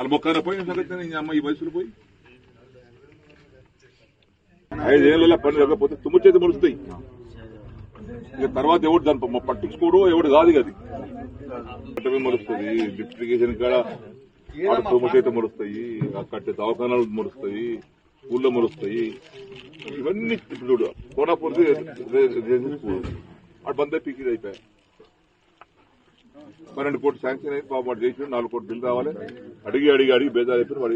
వాళ్ళ మొక్కన పోయి సంగతి అమ్మ ఈ వయసులో పోయి 5 ఏళ్ళ పని లేకపోతే తుమ్ము చేతి మురుస్తాయి. ఇక తర్వాత ఎవడు దాన్ని పట్టించుకోడు, ఎవడు కాదు అది మురుస్తుంది. లిఫ్ట్ ఇరిగేషన్ కాడ తుమ్ము చేతి మురుస్తాయి, కట్టే దవాఖానాలు మురుస్తాయి, ఊళ్ళో మురుస్తాయి. ఇవన్నీ చూడు కోనాపూర్ అటు బందే పీకిది అయిపోయాయి. 12 కోట్లు శాంక్షన్ అయింది, పాపం వాడు చేసి 4 కోట్లు బిల్లు రావాలి. అడిగి బేజారు అయిపోయి వాడు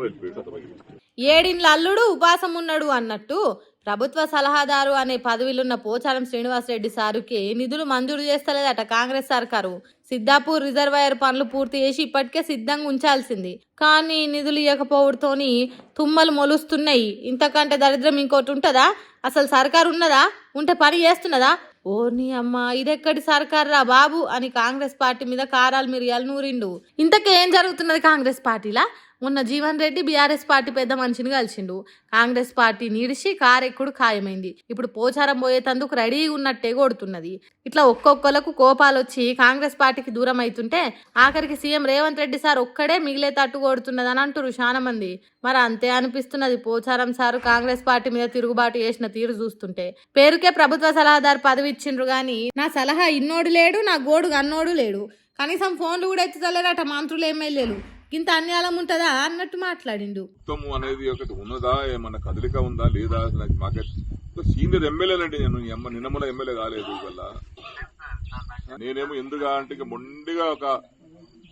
వెళ్ళిపోయాడు. ఏడిండ్ల అల్లుడు ఉపాసం ఉన్నాడు అన్నట్టు ప్రభుత్వ సలహాదారు అనే పదవిలున్న పోచారం శ్రీనివాసరెడ్డి సారుకి నిధులు మంజూరు చేస్తలేదట కాంగ్రెస్ సర్కారు. సిద్దాపూర్ రిజర్వాయర్ పనులు పూర్తి చేసి ఇప్పటికే సిద్ధంగా ఉంచాల్సింది, కానీ నిధులు ఇవ్వకపోవడంతోని తుమ్మలు మొలుస్తున్నాయి. ఇంతకంటే దరిద్రం ఇంకోటి ఉంటుందా? అసలు సర్కారు ఉన్నదా? ఉంటే పని చేస్తున్నదా? ఓర్ని అమ్మ, ఇదెక్కడి సర్కారు రా బాబు అని కాంగ్రెస్ పార్టీ మీద కారాలు మిరియాలు నూరిండు. ఇంతకేం జరుగుతున్నది కాంగ్రెస్ పార్టీలా? మొన్న జీవన్ రెడ్డి బీఆర్ఎస్ పార్టీ పెద్ద మనిషిని కలిసిండు. కాంగ్రెస్ పార్టీ నీడిసి కారెక్కుడు ఖాయమైంది. ఇప్పుడు పోచారం పోయేతందుకు రెడీగా ఉన్నట్టే కొడుతున్నది. ఇట్లా ఒక్కొక్కలకు కోపాలు వచ్చి కాంగ్రెస్ పార్టీకి దూరం అవుతుంటే ఆఖరికి సీఎం రేవంత్ రెడ్డి సార్ ఒక్కడే మిగిలే తట్టు కొడుతున్నది అని అంటారు చాలా మంది. మరి అంతే అనిపిస్తున్నది పోచారం సారు కాంగ్రెస్ పార్టీ మీద తిరుగుబాటు చేసిన తీరు చూస్తుంటే. పేరుకే ప్రభుత్వ సలహాదారు పదవి ఇచ్చిండ్రు గాని నా సలహా ఇన్నోడు లేడు, నా గోడు అన్నోడు లేడు. కనీసం ఫోన్లు కూడా ఎత్తుతలేరట మంత్రులు, ఎమ్మెల్యేలు. ఇంత అన్యాయం ఉంటుందా అన్నట్టు మాట్లాడిండు. ఉత్తమం అనేది ఒకటి ఉన్నదా, ఏమన్నా కదలిక ఉందా లేదా? మాకే సీనియర్ ఎమ్మెల్యేలంటే నేను నిన్నమల ఎమ్మెల్యే కాలేదు వల్ల నేనేమో ఎందుగా అంటే మొండిగా ఒక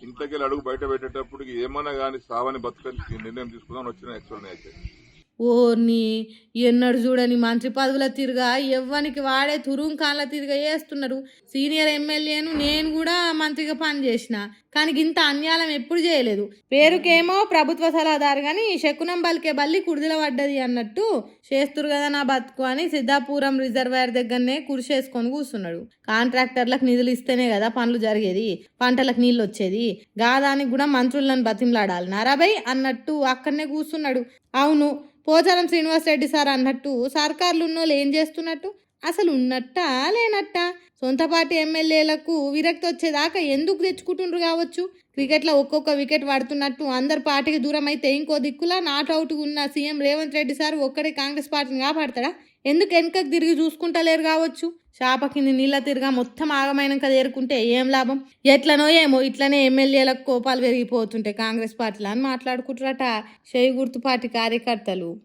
ఇంతకెళ్ళి అడుగు బయట పెట్టేటప్పుడు ఏమన్నా కానీ సావని బతుకని నిర్ణయం తీసుకుందామని వచ్చిన యాక్చువల్ అయితే ఓర్ని ఎన్నడు చూడని మంత్రి పదవుల తిరుగా ఎవ్వనికి వాడే తురుంకాన్ల తిరిగా చేస్తున్నారు. సీనియర్ ఎమ్మెల్యేను నేను కూడా మంత్రిగా పనిచేసిన, కానీ ఇంత అన్యాయం ఎప్పుడు చేయలేదు. పేరుకేమో ప్రభుత్వ సలహాదారు కానీ శకునం బలికే బల్లి కుడిదిల పడ్డది అన్నట్టు చేస్తురు కదా నా బతుకు అని సిద్దాపురం రిజర్వాయర్ దగ్గరనే కురిసేసుకొని కూర్చున్నాడు. కాంట్రాక్టర్లకు నిధులు ఇస్తేనే కదా పనులు జరిగేది, పంటలకు నీళ్ళు వచ్చేది. గాదానికి కూడా మంత్రులను బతిమలాడాలి నారాబై అన్నట్టు అక్కడనే కూర్చున్నాడు. అవును, పోచారం శ్రీనివాసరెడ్డి సార్ అన్నట్టు సర్కార్లు ఉన్నోళ్ళు ఏం చేస్తున్నట్టు? అసలు ఉన్నట్టా లేనట్టా? సొంత పార్టీ ఎమ్మెల్యేలకు విరక్తి వచ్చేదాకా ఎందుకు తెచ్చుకుంటుండ్రు కావచ్చు. క్రికెట్లో ఒక్కొక్క వికెట్ పడుతున్నట్టు అందరు పార్టీకి దూరం అయితే ఇంకో దిక్కులా నాట్ అవుట్ ఉన్న సీఎం రేవంత్ రెడ్డి సార్ ఒక్కడే కాంగ్రెస్ పార్టీని కాపాడతాడా? ఎందుకు వెనుకకు తిరిగి చూసుకుంటలేరు కావచ్చు. చాప కింది నీళ్ళ తిరిగా మొత్తం ఆగమైనాక తేరుకుంటే ఏం లాభం? ఎట్లనో ఏమో ఇట్లనే ఎమ్మెల్యేలకు కోపాలు పెరిగిపోతుంటే కాంగ్రెస్ పార్టీలో అని మాట్లాడుకుంటారట చేయి గుర్తు పార్టీ కార్యకర్తలు.